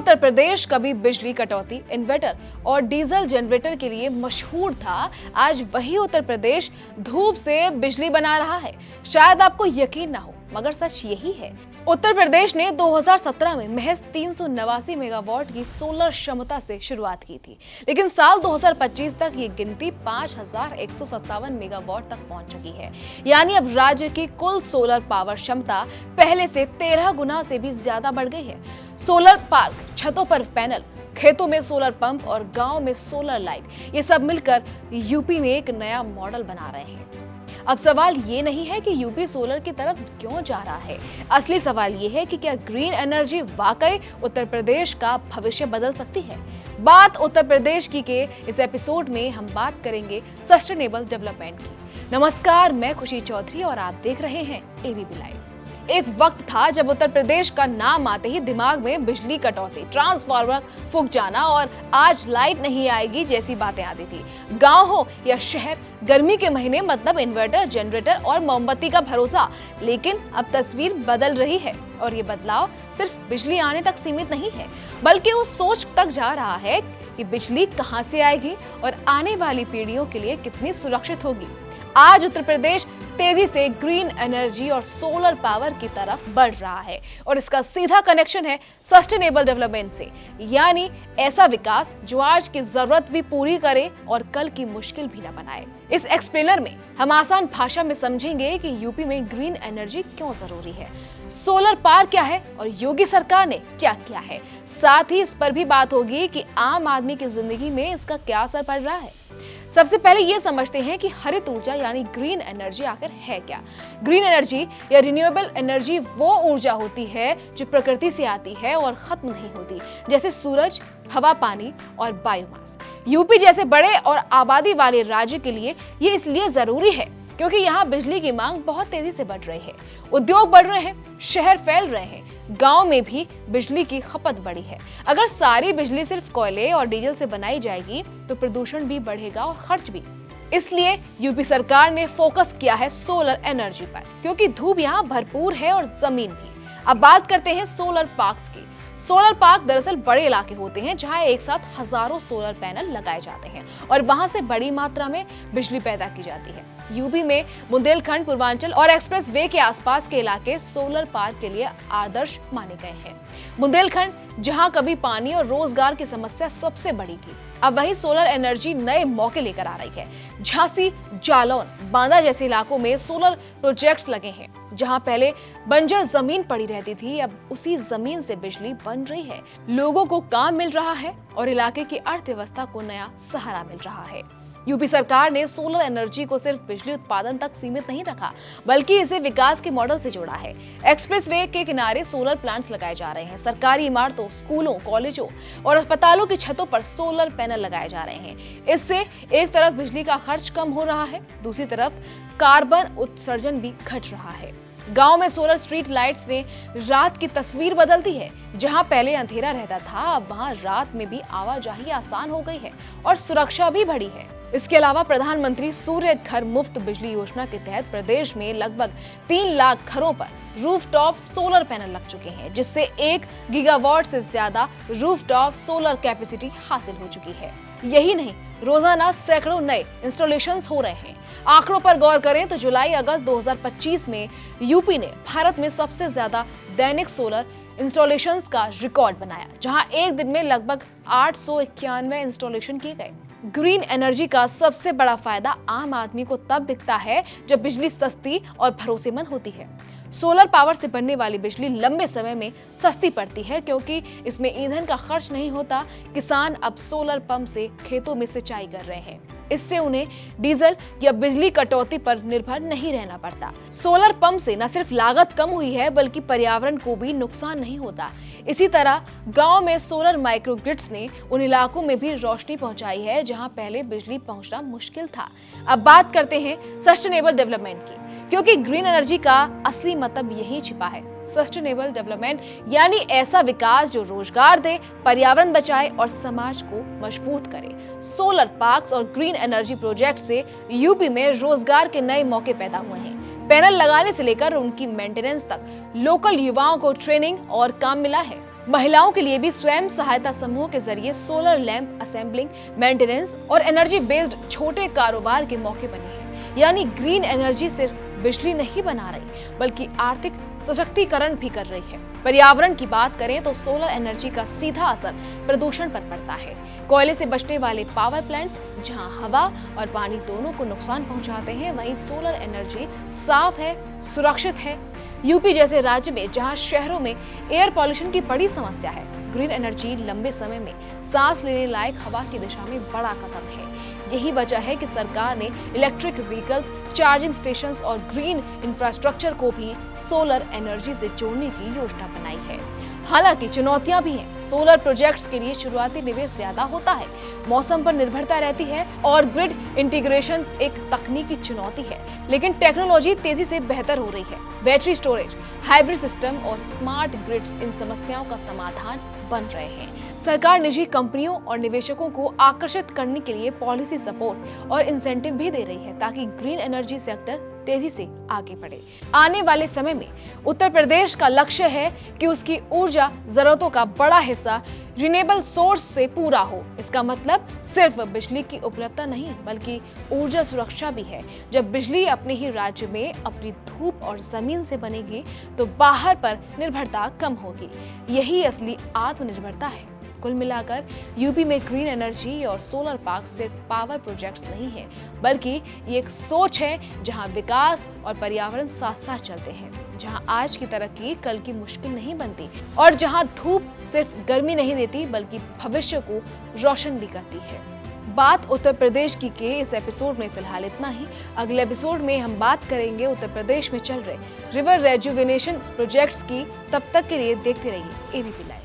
उत्तर प्रदेश कभी बिजली कटौती, इन्वर्टर और डीजल जनरेटर के लिए मशहूर था, आज वही उत्तर प्रदेश धूप से बिजली बना रहा है। शायद आपको यकीन ना हो, मगर सच यही है। उत्तर प्रदेश ने 2017 में महज 389 मेगावाट की सोलर क्षमता से शुरुआत की थी, लेकिन साल 2025 तक ये गिनती 5157 मेगावाट तक पहुंच चुकी है। यानी अब राज्य की कुल सोलर पावर क्षमता पहले से 13 गुना से भी ज्यादा बढ़ गई है। सोलर पार्क, छतों पर पैनल, खेतों में सोलर पंप और गांव में सोलर लाइट, ये सब मिलकर यूपी में एक नया मॉडल बना रहे हैं। अब सवाल ये नहीं है कि यूपी सोलर की तरफ क्यों जा रहा है, असली सवाल ये है कि क्या ग्रीन एनर्जी वाकई उत्तर प्रदेश का भविष्य बदल सकती है। बात उत्तर प्रदेश की के इस एपिसोड में हम बात करेंगे सस्टेनेबल डेवलपमेंट की। नमस्कार, मैं खुशी चौधरी और आप देख रहे हैं एबीपी लाइव। एक वक्त था जब उत्तर प्रदेश का नाम आते ही दिमाग में बिजली कटौती, ट्रांसफार्मर फूंक जाना और आज लाइट नहीं आएगी जैसी बातें आती थी। गांव हो या शहर, गर्मी के महीने मतलब इन्वर्टर, जनरेटर और मोमबत्ती का भरोसा। लेकिन अब तस्वीर बदल रही है और ये बदलाव सिर्फ बिजली आने तक सीमित नहीं है, बल्कि उस सोच तक जा रहा है कि बिजली कहां से आएगी और आने वाली पीढ़ियों के लिए कितनी सुरक्षित होगी। आज उत्तर प्रदेश तेजी से ग्रीन एनर्जी और सोलर पावर की तरफ बढ़ रहा है और इसका सीधा कनेक्शन है सस्टेनेबल डेवलपमेंट से, यानी ऐसा विकास जो आज की जरूरत भी पूरी करे और कल की मुश्किल भी न बनाए। इस एक्सप्लेनर में हम आसान भाषा में समझेंगे कि यूपी में ग्रीन एनर्जी क्यों जरूरी है, सोलर पार्क क्या है और योगी सरकार ने क्या किया है। साथ ही इस पर भी बात होगी कि आम आदमी की जिंदगी में इसका क्या असर पड़ रहा है। सबसे पहले ये समझते हैं कि हरित ऊर्जा यानी ग्रीन एनर्जी आखिर है क्या। ग्रीन एनर्जी या रिन्यूएबल एनर्जी वो ऊर्जा होती है जो प्रकृति से आती है और खत्म नहीं होती, जैसे सूरज, हवा, पानी और बायोमास। यूपी जैसे बड़े और आबादी वाले राज्य के लिए ये इसलिए जरूरी है क्योंकि यहाँ बिजली की मांग बहुत तेजी से बढ़ रही है, उद्योग बढ़ रहे हैं, शहर फैल रहे हैं, गांव में भी बिजली की खपत बढ़ी है। अगर सारी बिजली सिर्फ कोयले और डीजल से बनाई जाएगी तो प्रदूषण भी बढ़ेगा और खर्च भी। इसलिए यूपी सरकार ने फोकस किया है सोलर एनर्जी पर, क्योंकि धूप यहाँ भरपूर है और जमीन भी। अब बात करते हैं सोलर पार्क्स की। सोलर पार्क दरअसल बड़े इलाके होते हैं जहां एक साथ हजारों सोलर पैनल लगाए जाते हैं और वहां से बड़ी मात्रा में बिजली पैदा की जाती है। यूपी में बुंदेलखंड, पूर्वांचल और एक्सप्रेस वे के आसपास के इलाके सोलर पार्क के लिए आदर्श माने गए हैं। बुंदेलखंड जहां कभी पानी और रोजगार की समस्या सबसे बड़ी थी, अब वही सोलर एनर्जी नए मौके लेकर आ रही है। झांसी, जालौन, बांदा जैसे इलाकों में सोलर प्रोजेक्ट्स लगे हैं। जहां पहले बंजर जमीन पड़ी रहती थी, अब उसी जमीन से बिजली बन रही है। लोगों को काम मिल रहा है और इलाके की अर्थव्यवस्था को नया सहारा मिल रहा है। यूपी सरकार ने सोलर एनर्जी को सिर्फ बिजली उत्पादन तक सीमित नहीं रखा, बल्कि इसे विकास के मॉडल से जोड़ा है। एक्सप्रेसवे के किनारे सोलर प्लांट्स लगाए जा रहे हैं। सरकारी इमारतों, स्कूलों, कॉलेजों और अस्पतालों की छतों पर सोलर पैनल लगाए जा रहे हैं। इससे एक तरफ बिजली का खर्च कम हो रहा है, दूसरी तरफ कार्बन उत्सर्जन भी घट रहा है। गांव में सोलर स्ट्रीट लाइट्स ने रात की तस्वीर बदल दी है। जहां पहले अंधेरा रहता था, अब वहां रात में भी आवाजाही आसान हो गई है और सुरक्षा भी बढ़ी है। इसके अलावा प्रधानमंत्री सूर्य घर मुफ्त बिजली योजना के तहत प्रदेश में लगभग 3 लाख घरों पर रूफटॉप सोलर पैनल लग चुके हैं, जिससे 1 गीगावाट से ज्यादा रूफटॉप सोलर कैपेसिटी हासिल हो चुकी है। यही नहीं, रोजाना सैकड़ों नए इंस्टॉलेशंस हो रहे हैं। आंकड़ों पर गौर करें तो जुलाई-अगस्त 2025 में यूपी ने भारत में सबसे ज्यादा दैनिक सोलर इंस्टॉलेशंस का रिकॉर्ड बनाया, जहां एक दिन में लगभग 891 इंस्टॉलेशन किए गए। ग्रीन एनर्जी का सबसे बड़ा फायदा आम आदमी को तब दिखता है जब बिजली सस्ती और भरोसेमंद होती है। सोलर पावर से बनने वाली बिजली लंबे समय में सस्ती पड़ती है क्योंकि इसमें ईंधन का खर्च नहीं होता। किसान अब सोलर पंप से खेतों में सिंचाई कर रहे हैं। इससे उन्हें डीजल या बिजली कटौती पर निर्भर नहीं रहना पड़ता। सोलर पंप से न सिर्फ लागत कम हुई है, बल्कि पर्यावरण को भी नुकसान नहीं होता। इसी तरह गांव में सोलर माइक्रोग्रिड्स ने उन इलाकों में भी रोशनी पहुंचाई है जहां पहले बिजली पहुंचना मुश्किल था। अब बात करते हैं सस्टेनेबल डेवलपमेंट की, क्योंकि ग्रीन एनर्जी का असली मतलब यही छिपा है। सस्टेनेबल डेवलपमेंट यानी ऐसा विकास जो रोजगार दे, पर्यावरण बचाए और समाज को मजबूत करे। सोलर पार्क्स और ग्रीन एनर्जी प्रोजेक्ट से यूपी में रोजगार के नए मौके पैदा हुए हैं। पैनल लगाने से लेकर उनकी मेंटेनेंस तक लोकल युवाओं को ट्रेनिंग और काम मिला है। महिलाओं के लिए भी स्वयं सहायता समूह के जरिए सोलर लैंप असेंबलिंग, मेंटेनेंस और एनर्जी बेस्ड छोटे कारोबार के मौके बने हैं। यानी ग्रीन एनर्जी सिर्फ बिजली नहीं बना रही बल्कि आर्थिक सशक्तिकरण भी कर रही है। पर्यावरण की बात करें तो सोलर एनर्जी का सीधा असर प्रदूषण पर पड़ता है। कोयले से बचने वाले पावर प्लांट्स जहां हवा और पानी दोनों को नुकसान पहुंचाते हैं, वहीं सोलर एनर्जी साफ है, सुरक्षित है। यूपी जैसे राज्य में जहां शहरों में एयर पॉल्यूशन की बड़ी समस्या है, ग्रीन एनर्जी लंबे समय में सांस लेने लायक हवा की दिशा में बड़ा कदम है। यही वजह है कि सरकार ने इलेक्ट्रिक व्हीकल्स, चार्जिंग स्टेशंस और ग्रीन इंफ्रास्ट्रक्चर को भी सोलर एनर्जी से जोड़ने की योजना बनाई है। हालांकि चुनौतियां भी हैं। सोलर प्रोजेक्ट्स के लिए शुरुआती निवेश ज्यादा होता है, मौसम पर निर्भरता रहती है और ग्रिड इंटीग्रेशन एक तकनीकी चुनौती है, लेकिन टेक्नोलॉजी तेजी से बेहतर हो रही है। बैटरी स्टोरेज, हाइब्रिड सिस्टम और स्मार्ट ग्रिड्स इन समस्याओं का समाधान बन रहे हैं। सरकार निजी कंपनियों और निवेशकों को आकर्षित करने के लिए पॉलिसी सपोर्ट और इंसेंटिव भी दे रही है ताकि ग्रीन एनर्जी सेक्टर तेजी से आगे बढ़े। आने वाले समय में उत्तर प्रदेश का लक्ष्य है कि उसकी ऊर्जा जरूरतों का बड़ा हिस्सा रिन्यूएबल सोर्स से पूरा हो। इसका मतलब सिर्फ बिजली की उपलब्धता नहीं बल्कि ऊर्जा सुरक्षा भी है। जब बिजली अपने ही राज्य में अपनी धूप और जमीन से बनेगी तो बाहर पर निर्भरता कम होगी। यही असली आत्मनिर्भरता है। कुल मिलाकर यूपी में ग्रीन एनर्जी और सोलर पार्क सिर्फ पावर प्रोजेक्ट्स नहीं है, बल्कि ये एक सोच है जहां विकास और पर्यावरण साथ साथ चलते हैं, जहां आज की तरक्की कल की मुश्किल नहीं बनती और जहां धूप सिर्फ गर्मी नहीं देती बल्कि भविष्य को रोशन भी करती है। बात उत्तर प्रदेश की के इस एपिसोड में फिलहाल इतना ही। अगले एपिसोड में हम बात करेंगे उत्तर प्रदेश में चल रहे रिवर रेजुवेनेशन प्रोजेक्ट्स की। तब तक के लिए देखते रहिए एबीपी लाइव।